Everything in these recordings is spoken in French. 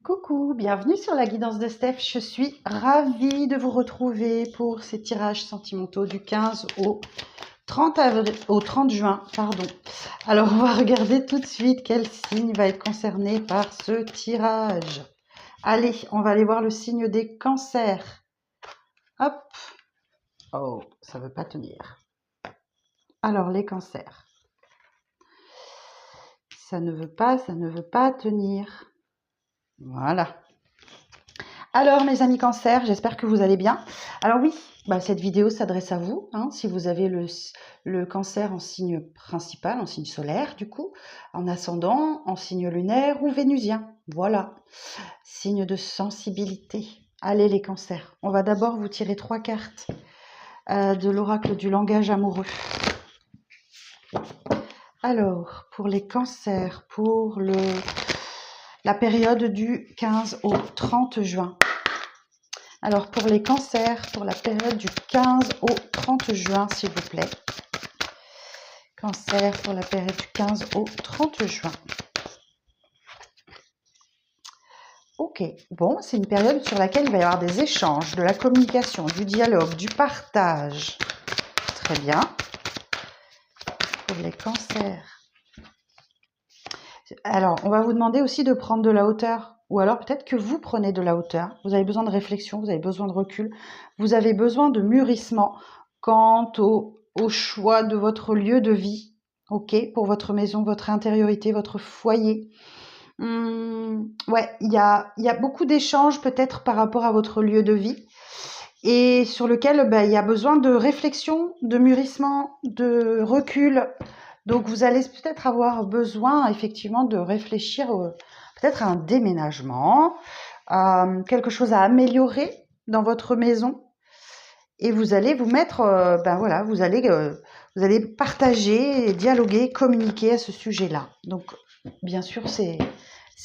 Coucou, bienvenue sur la guidance de Steph. Je suis ravie de vous retrouver pour ces tirages sentimentaux du 15 au 30 avril, au 30 juin, pardon. Alors, on va regarder tout de suite quel signe va être concerné par ce tirage. Allez, on va aller voir le signe des cancers. Hop. Oh, ça veut pas tenir. Alors, les cancers. Ça ne veut pas tenir. Voilà. Alors mes amis cancer, j'espère que vous allez bien. Alors oui, cette vidéo s'adresse à vous, si vous avez le cancer en signe principal, en signe solaire du coup, en ascendant, en signe lunaire ou vénusien. Voilà, signe de sensibilité. Allez les cancers, on va d'abord vous tirer 3 cartes de l'oracle du langage amoureux. Alors, pour les cancers, pour la période du 15 au 30 juin. Alors, pour les cancers, pour la période du 15 au 30 juin, s'il vous plaît. Cancer pour la période du 15 au 30 juin. Ok, bon, c'est une période sur laquelle il va y avoir des échanges, de la communication, du dialogue, du partage. Très bien. Pour les cancers. Alors, on va vous demander aussi de prendre de la hauteur. Ou alors peut-être que vous prenez de la hauteur. Vous avez besoin de réflexion, vous avez besoin de recul. Vous avez besoin de mûrissement quant au choix de votre lieu de vie. Ok, pour votre maison, votre intériorité, votre foyer. Ouais, il y a beaucoup d'échanges peut-être par rapport à votre lieu de vie. Et sur lequel il y a besoin de réflexion, de mûrissement, de recul. Donc, vous allez peut-être avoir besoin, effectivement, de réfléchir peut-être à un déménagement, quelque chose à améliorer dans votre maison. Et vous allez vous mettre, vous allez partager, dialoguer, communiquer à ce sujet-là. Donc, bien sûr, c'est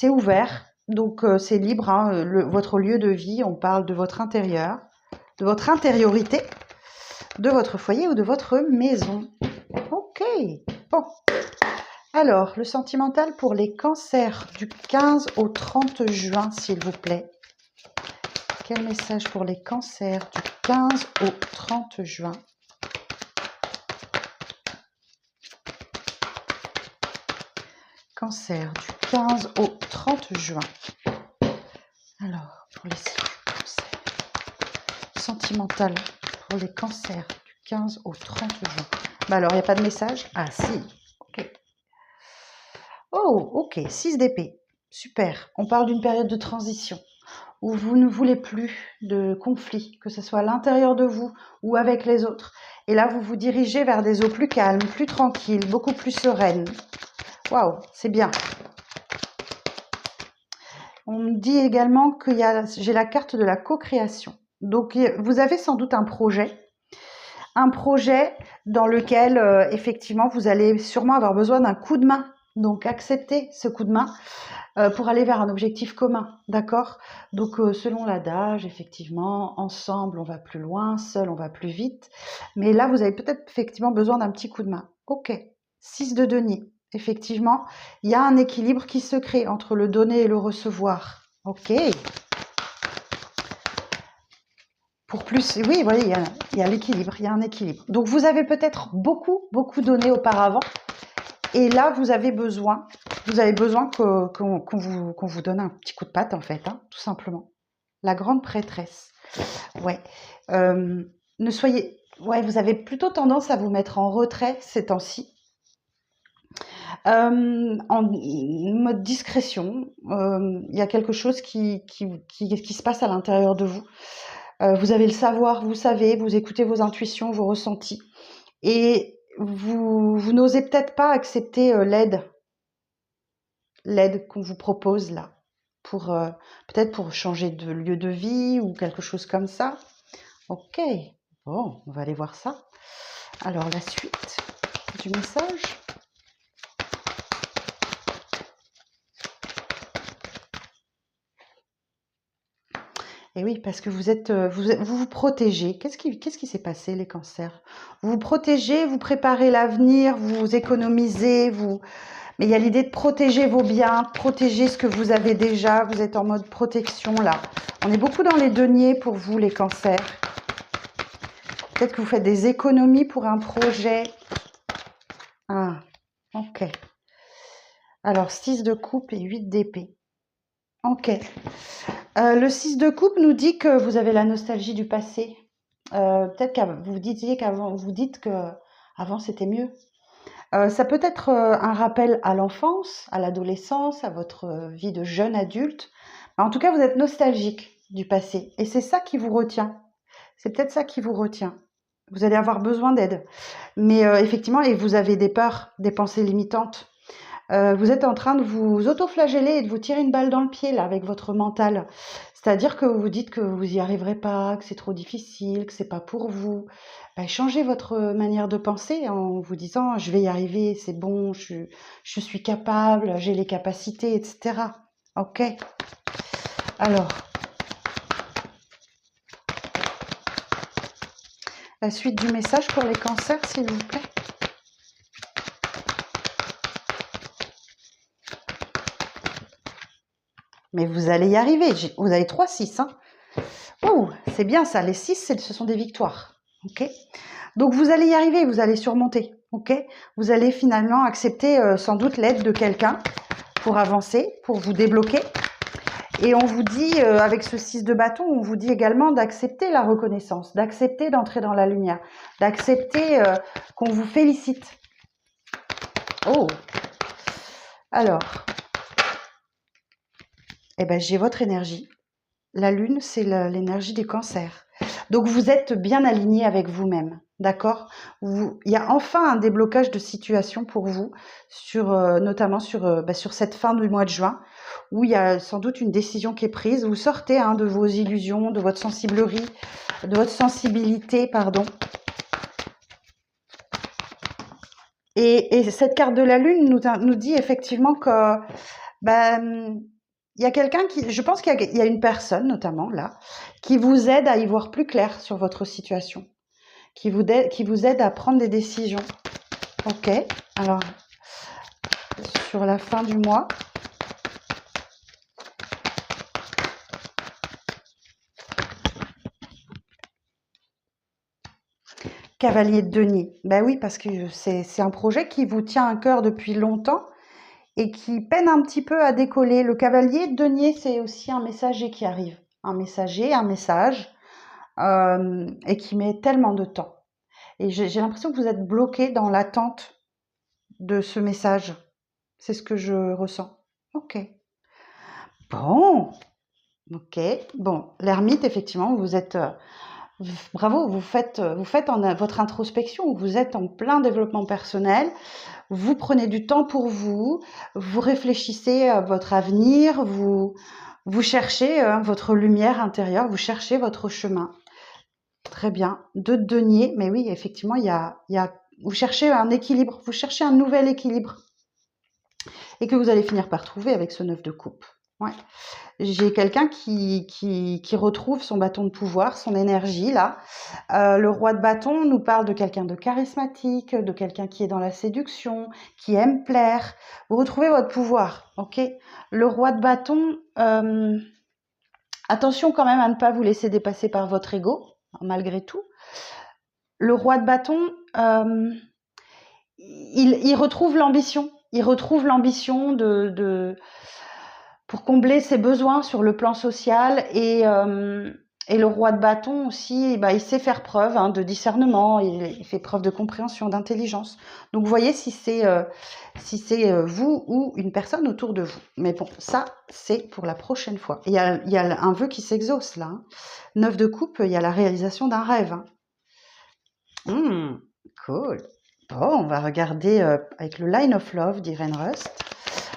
ouvert. Donc, c'est libre, votre lieu de vie, on parle de votre intérieur, de votre intériorité, de votre foyer ou de votre maison. Ok, bon. Alors, le sentimental pour les cancers du 15 au 30 juin, s'il vous plaît. Quel message pour les cancers du 15 au 30 juin? Cancer du 15 au 30 juin. Alors, pour les cancers. Sentimental pour les cancers du 15 au 30 juin. Alors, il n'y a pas de message? Ah, si. Ok. Oh, ok, 6 d'épée. Super. On parle d'une période de transition où vous ne voulez plus de conflit, que ce soit à l'intérieur de vous ou avec les autres. Et là, vous vous dirigez vers des eaux plus calmes, plus tranquilles, beaucoup plus sereines. Waouh, c'est bien. On me dit également que j'ai la carte de la co-création. Donc, vous avez sans doute un projet dans lequel, effectivement, vous allez sûrement avoir besoin d'un coup de main. Donc, acceptez ce coup de main pour aller vers un objectif commun, d'accord? Donc, selon l'adage, effectivement, ensemble, on va plus loin, seul, on va plus vite. Mais là, vous avez peut-être effectivement besoin d'un petit coup de main. Ok, 6 de denier. Effectivement, il y a un équilibre qui se crée entre le donner et le recevoir. Ok. Pour plus, oui, vous voyez, il y a l'équilibre, il y a un équilibre. Donc, vous avez peut-être beaucoup donné auparavant. Et là, vous avez besoin qu'on vous donne un petit coup de patte, en fait, tout simplement. La grande prêtresse. Ouais. Vous avez plutôt tendance à vous mettre en retrait ces temps-ci. En mode discrétion. Il y a quelque chose qui se passe à l'intérieur de vous. Vous avez le savoir, vous savez, vous écoutez vos intuitions, vos ressentis. Et vous n'osez peut-être pas accepter l'aide qu'on vous propose là, peut-être pour changer de lieu de vie ou quelque chose comme ça. Ok, bon, on va aller voir ça. Alors, la suite du message. Et oui, parce que vous vous protégez. Qu'est-ce qui s'est passé, les cancers? Vous vous protégez, vous préparez l'avenir, vous économisez, Mais il y a l'idée de protéger vos biens, protéger ce que vous avez déjà. Vous êtes en mode protection là. On est beaucoup dans les deniers pour vous, les cancers. Peut-être que vous faites des économies pour un projet. Ah, ok. Alors, 6 de coupe et 8 d'épée. Ok. Le 6 de coupe nous dit que vous avez la nostalgie du passé. Peut-être que vous disiez qu'avant, vous dites que avant c'était mieux. Ça peut être un rappel à l'enfance, à l'adolescence, à votre vie de jeune adulte. En tout cas, vous êtes nostalgique du passé. Et c'est ça qui vous retient. C'est peut-être ça qui vous retient. Vous allez avoir besoin d'aide. Mais effectivement, et vous avez des peurs, des pensées limitantes. Vous êtes en train de vous auto-flageller et de vous tirer une balle dans le pied là avec votre mental. C'est-à-dire que vous vous dites que vous n'y arriverez pas, que c'est trop difficile, que c'est pas pour vous. Changez votre manière de penser en vous disant je vais y arriver, c'est bon, je suis capable, j'ai les capacités, etc. Ok. Alors, la suite du message pour les cancers, s'il vous plaît. Mais vous allez y arriver. Vous avez 3 6. Hein. Oh, c'est bien ça. Les 6, ce sont des victoires. Ok. Donc vous allez y arriver, vous allez surmonter. Ok. Vous allez finalement accepter sans doute l'aide de quelqu'un pour avancer, pour vous débloquer. Et on vous dit, avec ce 6 de bâton, on vous dit également d'accepter la reconnaissance, d'accepter d'entrer dans la lumière, d'accepter qu'on vous félicite. Oh. Alors. Eh ben, j'ai votre énergie. La lune, c'est l'énergie des cancers. Donc, vous êtes bien aligné avec vous-même, d'accord? Il y a enfin un déblocage de situation pour vous, notamment sur cette fin du mois de juin, où il y a sans doute une décision qui est prise. Vous sortez de vos illusions, de votre sensibilité, pardon. Et cette carte de la lune nous dit effectivement que... il y a quelqu'un je pense qu'il y a une personne notamment là, qui vous aide à y voir plus clair sur votre situation, qui vous aide à prendre des décisions. Ok, alors sur la fin du mois. Cavalier de denier. Ben oui, parce que c'est un projet qui vous tient à cœur depuis longtemps et qui peine un petit peu à décoller. Le cavalier de denier, c'est aussi un messager qui arrive. Un messager, un message, et qui met tellement de temps. Et j'ai l'impression que vous êtes bloqué dans l'attente de ce message. C'est ce que je ressens. Ok. Bon. Ok. Bon, l'ermite, effectivement, vous êtes... bravo, vous faites votre introspection, vous êtes en plein développement personnel, vous prenez du temps pour vous réfléchissez à votre avenir, vous cherchez votre lumière intérieure, vous cherchez votre chemin. Très bien. 2 de denier, mais oui, effectivement, vous cherchez un équilibre, vous cherchez un nouvel équilibre et que vous allez finir par trouver avec ce 9 de coupe. Ouais. J'ai quelqu'un qui retrouve son bâton de pouvoir, son énergie là. Le roi de bâton nous parle de quelqu'un de charismatique, de quelqu'un qui est dans la séduction, qui aime plaire. Vous retrouvez votre pouvoir, ok? Le roi de bâton, attention quand même à ne pas vous laisser dépasser par votre ego, malgré tout. Le roi de bâton, il retrouve l'ambition. Il retrouve l'ambition pour combler ses besoins sur le plan social. Et le roi de bâton aussi, il sait faire preuve de discernement. Il fait preuve de compréhension, d'intelligence. Donc, vous voyez si c'est vous ou une personne autour de vous. Mais bon, ça, c'est pour la prochaine fois. Il y a un vœu qui s'exauce là. 9 de coupe, il y a la réalisation d'un rêve. Cool. Bon, on va regarder avec le Line of Love d'Irene Rust.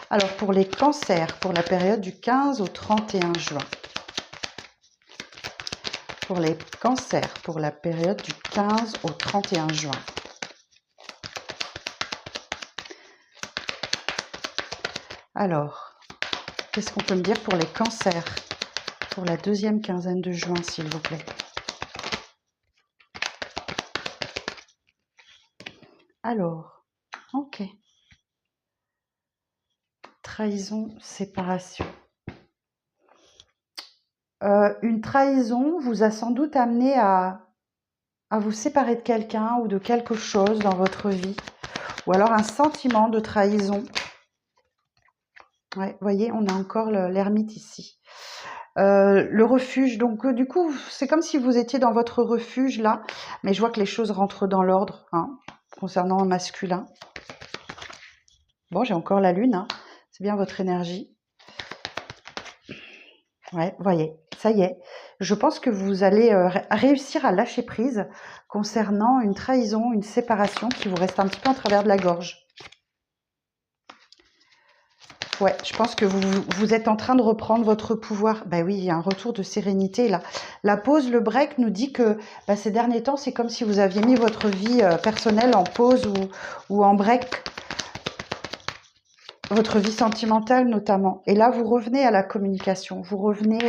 Alors, pour les cancers, pour la période du 15 au 31 juin. Pour les cancers, pour la période du 15 au 31 juin. Alors, qu'est-ce qu'on peut me dire pour les cancers? Pour la deuxième quinzaine de juin, s'il vous plaît. Alors, ok. trahison, séparation. Une trahison vous a sans doute amené à vous séparer de quelqu'un ou de quelque chose dans votre vie. Ou alors un sentiment de trahison. Ouais, vous voyez, on a encore l'ermite ici. Le refuge, donc du coup, c'est comme si vous étiez dans votre refuge là, mais je vois que les choses rentrent dans l'ordre, hein, concernant un masculin. Bon, j'ai encore la lune, hein, c'est bien votre énergie. Ouais, vous voyez, ça y est. Je pense que vous allez réussir à lâcher prise concernant une trahison, une séparation qui vous reste un petit peu en travers de la gorge. Ouais, je pense que vous êtes en train de reprendre votre pouvoir. Ben oui, il y a un retour de sérénité là. La pause, le break nous dit que ces derniers temps, c'est comme si vous aviez mis votre vie personnelle en pause ou en break. Votre vie sentimentale notamment. Et là, vous revenez à la communication. Vous revenez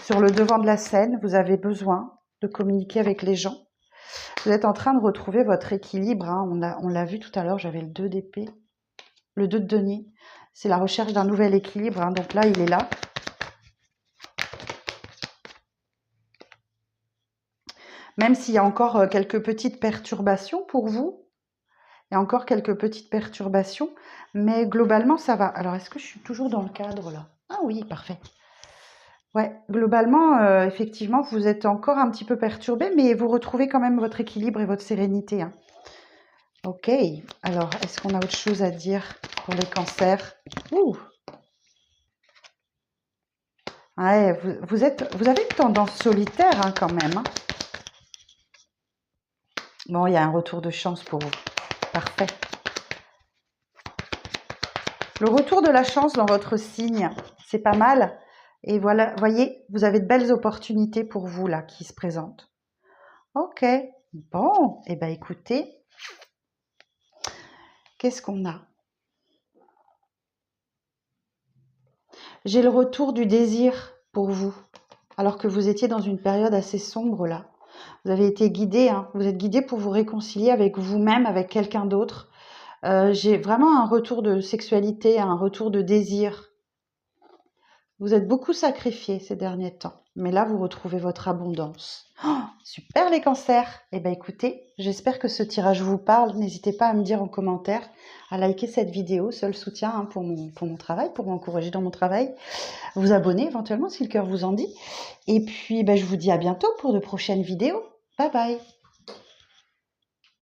sur le devant de la scène. Vous avez besoin de communiquer avec les gens. Vous êtes en train de retrouver votre équilibre. Hein. On l'a vu tout à l'heure, j'avais le 2 d'épée. Le 2 de denier. C'est la recherche d'un nouvel équilibre. Hein. Donc là, il est là. Même s'il y a encore quelques petites perturbations pour vous. Il y a encore quelques petites perturbations. Mais globalement, ça va. Alors, est-ce que je suis toujours dans le cadre là? Ah oui, parfait. Ouais, globalement, effectivement, vous êtes encore un petit peu perturbé, mais vous retrouvez quand même votre équilibre et votre sérénité. Hein. Ok, alors, est-ce qu'on a autre chose à dire pour les cancers? Ouh. Ouais, vous avez une tendance solitaire hein, quand même. Hein. Bon, il y a un retour de chance pour vous. Parfait. Le retour de la chance dans votre signe, c'est pas mal. Et voilà, voyez, vous avez de belles opportunités pour vous là qui se présentent. Ok, bon, et ben écoutez, qu'est-ce qu'on a? J'ai le retour du désir pour vous, alors que vous étiez dans une période assez sombre là. Vous avez été guidé, hein, vous êtes guidé pour vous réconcilier avec vous-même, avec quelqu'un d'autre. J'ai vraiment un retour de sexualité, un retour de désir. Vous êtes beaucoup sacrifié ces derniers temps, mais là vous retrouvez votre abondance. Oh, super les cancers. Eh bien écoutez, j'espère que ce tirage vous parle. N'hésitez pas à me dire en commentaire, à liker cette vidéo, seul soutien hein, pour mon travail, pour m'encourager dans mon travail. Vous abonner éventuellement si le cœur vous en dit. Et puis je vous dis à bientôt pour de prochaines vidéos. Bye bye.